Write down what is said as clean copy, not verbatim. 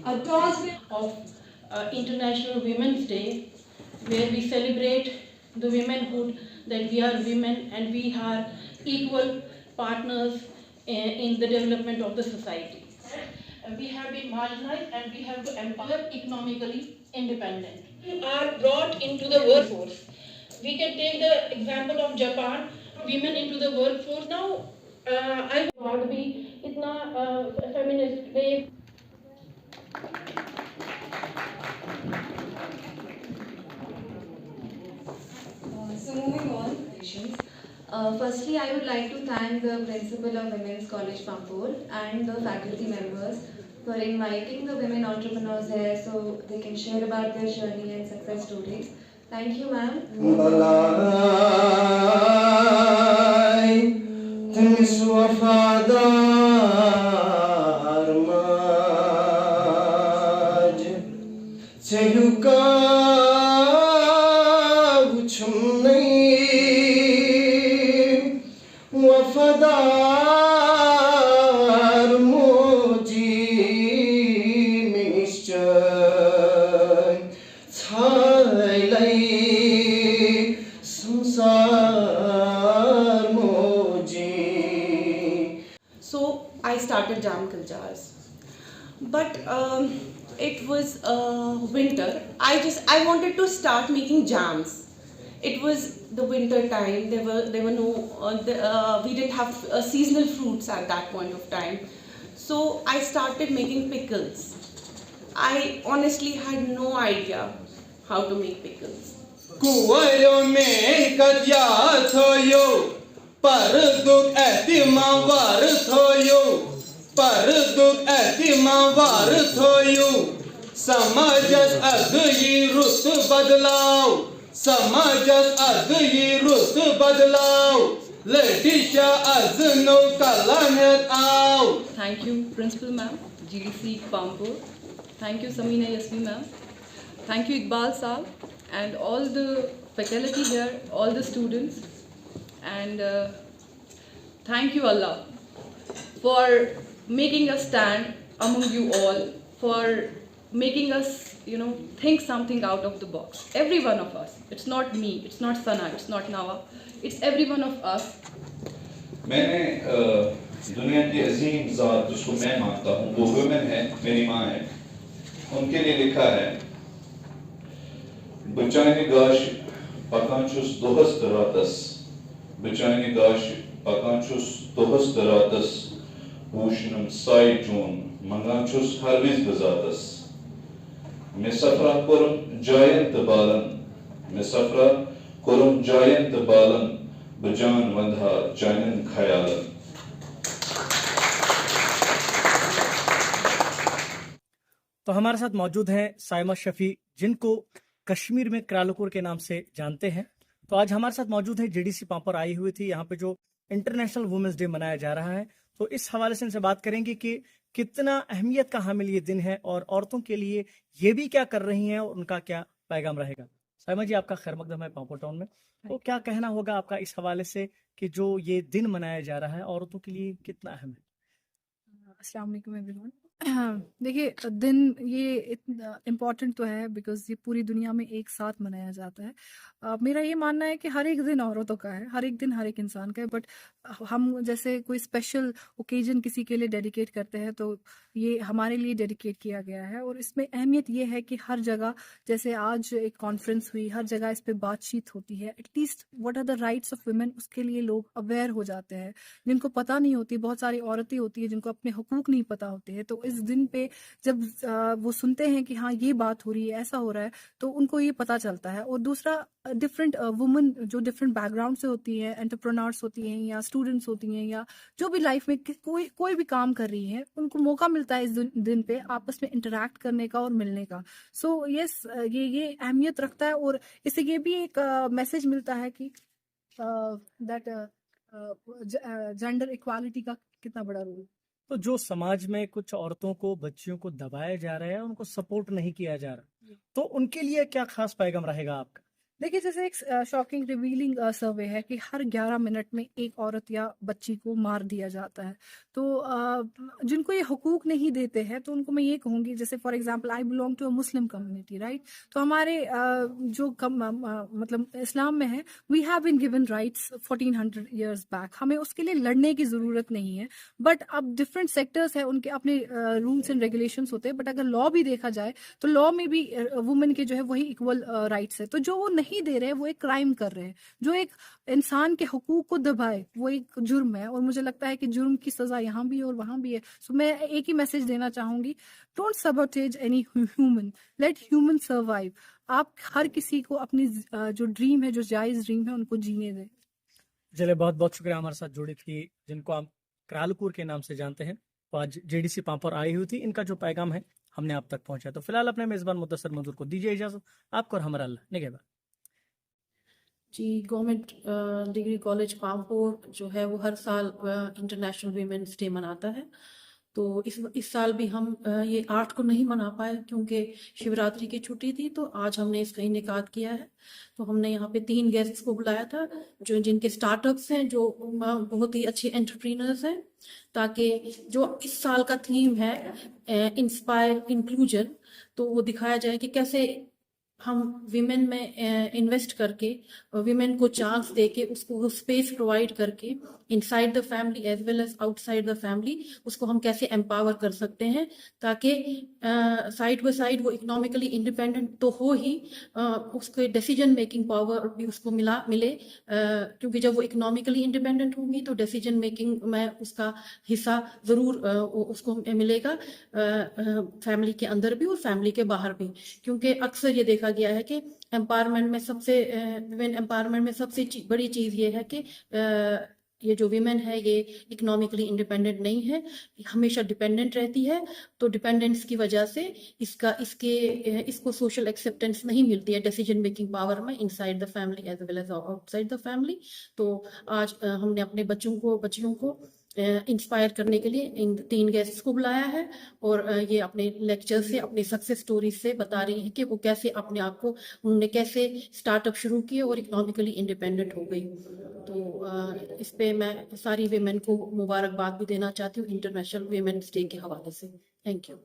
a toast of International Women's Day, where we celebrate the womanhood, that we are women and we are equal partners in the development of the society. We have been marginalized and we have to empower economically independent. We are brought into the workforce. We can take the example of Japan, women into the workforce. Now, I want to be itna feminist wave. So moving on, patients. Firstly, I would like to thank the principal of Women's College Pampur and the faculty members for inviting the women entrepreneurs here so they can share about their journey and success stories. Thank you, ma'am. वफादार मोजी निश्चय छाइलाई संसार मोजी. So I started Jam Kuljars, but it was winter. I wanted to start making jams. It was the winter time. There were no we didn't have seasonal fruits at that point of time. So I started making pickles. I honestly had no idea how to make pickles. Kuwayo me kadya thoyo parduk etima var thoyo parduk etima var thoyo samajas adyi rut badlav samajas adyi rut badlav ledisha azno kalanet out. Thank you, Principal Ma'am, GDC Pampur. Thank you, Samina Yasmi Ma'am. Thank you, Iqbal Saab, and all the faculty here, all the students. And thank you, Allah, for making us stand among you all, for making us, think something out of the box. Every one of us. It's not me, it's not Sana, it's not Nawa. It's every one of us. मैंने दुनिया की अजीम ज़ात जिसको मैं मानता हूँ वो women है, मेरी माँ है, उनके लिए लिखा है बचाने गाश पकांचुस दोहस दरातस बचाने गाश पकांचुस दोहस दरातस वूशनम साई जून मंगांचुस हरविज बजातस मैं सफरा कुरम जायंत बालन मैं सफरा कुरम जायंत बालन बजान वंधा जानन खयालन. तो हमारे साथ मौजूद हैं साइमा शफी, जिनको कश्मीर में क्रालुकुर के नाम से जानते हैं. तो आज हमारे साथ मौजूद है, जीडीसी पाम्पर आई हुई थी यहाँ पे जो इंटरनेशनल वुमेन्स डे मनाया जा रहा है. तो इस हवाले से इनसे बात करेंगे कि कितना अहमियत का हामिल ये दिन है और औरतों के लिए ये भी क्या कर रही हैं और उनका क्या पैगाम रहेगा. साइमा जी, आपका खैर मकदम है पाम्पर टाउन में. तो क्या कहना होगा आपका इस हवाले से कि जो ये दिन मनाया जा रहा है औरतों के लिए कितना अहम है? अस्सलाम वालेकुम एवरीवन. देखिए, दिन ये इम्पॉर्टेंट तो है बिकॉज ये पूरी दुनिया में एक साथ मनाया जाता है. मेरा ये मानना है कि हर एक दिन औरतों का है, हर एक दिन हर एक इंसान का है, बट हम जैसे कोई स्पेशल ओकेजन किसी के लिए डेडिकेट करते हैं तो ये हमारे लिए डेडिकेट किया गया है. और इसमें अहमियत ये है कि हर जगह, जैसे आज एक कॉन्फ्रेंस हुई, हर जगह इस पे बातचीत होती है. At least what are the rights of women, उसके लिए लोग अवेयर हो जाते हैं. जिनको पता नहीं होती, बहुत सारी औरतें होती है जिनको अपने हुकूक नहीं पता होते हैं, तो इस दिन पे जब वो सुनते हैं कि हाँ ये बात हो रही है, ऐसा हो रहा है, तो उनको ये पता चलता है. और दूसरा, डिफरेंट वुमेन जो डिफरेंट बैकग्राउंड से होती हैं, एंटरप्रेन्योर्स होती हैं या स्टूडेंट्स होती हैं या जो भी लाइफ में कोई भी काम कर रही है, उनको मौका मिलता है इस दिन पे आपस में इंटरेक्ट करने का और मिलने का. सो यस, ये अहमियत रखता है. और इससे ये भी एक मैसेज मिलता है कि दैट जेंडर इक्वालिटी का कितना बड़ा रोल. तो जो समाज में कुछ औरतों को, बच्चियों को दबाया जा रहा है, उनको सपोर्ट नहीं किया जा रहा, तो उनके लिए क्या खास पैगाम रहेगा आपका? देखिए जैसे एक शॉकिंग रिवीलिंग सर्वे है कि हर 11 मिनट में एक औरत या बच्ची को मार दिया जाता है। तो जिनको ये हुकूक नहीं देते हैं तो उनको मैं ये कहूँगी, जैसे for example I belong to a Muslim community, right? तो हमारे मतलब इस्लाम में है, we have been given rights 1400 years back. हमें उसके लिए लड़ने की ज़रूरत नहीं है। बट अब डिफरेंट सेक्टर्स है, उनके अपने रूल्स एंड रेगुलेशंस होते हैं। बट अगर लॉ भी देखा जाए तो लॉ में भी वुमेन के जो है वही इक्वल राइट्स है। तो जो वो नहीं दे रहे हैं वो एक क्राइम कर रहे हैं। जो एक इंसान के हुकूक को दबाए वो एक जुर्म है, और मुझे लगता है कि जुर्म की सजा यहाँ भी है और वहाँ भी है। सो मैं एक ही मैसेज देना चाहूंगी, don't sabotage any human, let human survive. आप हर किसी को अपनी जो ड्रीम है, जो जायज ड्रीम है, उनको जीने दें। चलिए, बहुत बहुत शुक्रिया हमारे साथ जुड़ी थी, जिनको हम क्रालकुर के नाम से जानते हैं। तो आज जेडीसी पांपोर आई हुई थी, इनका जो पैगाम है हमने आप तक पहुंचा। तो फिलहाल अपने मेजबान मुदस्सर मंजूर को दीजिए इजाजत। आपको और हमारा अल्लाह निगहबान। जी, गवर्नमेंट डिग्री कॉलेज पामपुर जो है वो हर साल इंटरनेशनल वीमेंस डे मनाता है। तो इस साल भी हम ये 8 को नहीं मना पाए क्योंकि शिवरात्रि की छुट्टी थी, तो आज हमने इसका इनेकाद किया है। तो हमने यहाँ पे 3 गेस्ट्स को बुलाया था जो जिनके स्टार्टअप्स हैं, जो बहुत ही अच्छे एंटरप्रेन्योर्स हैं, ताकि जो इस साल का थीम है इंस्पायर इंक्लूजन, तो वो दिखाया जाए कि कैसे हम विमेन में इन्वेस्ट करके, विमेन को चांस देके, उसको स्पेस प्रोवाइड करके inside the family as well as outside the family उसको हम कैसे एम्पावर कर सकते हैं, ताकि साइड बाय साइड वो इकोनॉमिकली इंडिपेंडेंट तो हो ही, उसके डिसीजन मेकिंग पावर भी उसको मिले, क्योंकि जब वो इकोनॉमिकली इंडिपेंडेंट होंगी तो डिसीजन मेकिंग में उसका हिस्सा ज़रूर उसको मिलेगा, फैमिली के अंदर भी और फैमिली के बाहर भी। क्योंकि अक्सर ये देखा गया है कि एम्पावरमेंट में विमेन एम्पावरमेंट में सबसे बड़ी चीज़ ये है कि ये जो विमेन है ये इकोनॉमिकली इंडिपेंडेंट नहीं है, हमेशा डिपेंडेंट रहती है। तो डिपेंडेंस की वजह से इसको सोशल एक्सेप्टेंस नहीं मिलती है डिसीजन मेकिंग पावर में inside the family as well as outside the family. तो आज हमने अपने बच्चियों को इंस्पायर करने के लिए इन 3 गेस्ट्स को बुलाया है, और ये अपने लेक्चर से, अपनी सक्सेस स्टोरी से बता रही हैं कि वो कैसे अपने आप को, उन्होंने कैसे स्टार्टअप शुरू किए और इकोनॉमिकली इंडिपेंडेंट हो गई। तो इस पे मैं सारी वीमेन को मुबारकबाद भी देना चाहती हूँ इंटरनेशनल वीमेंस डे के हवाले से। Thank you.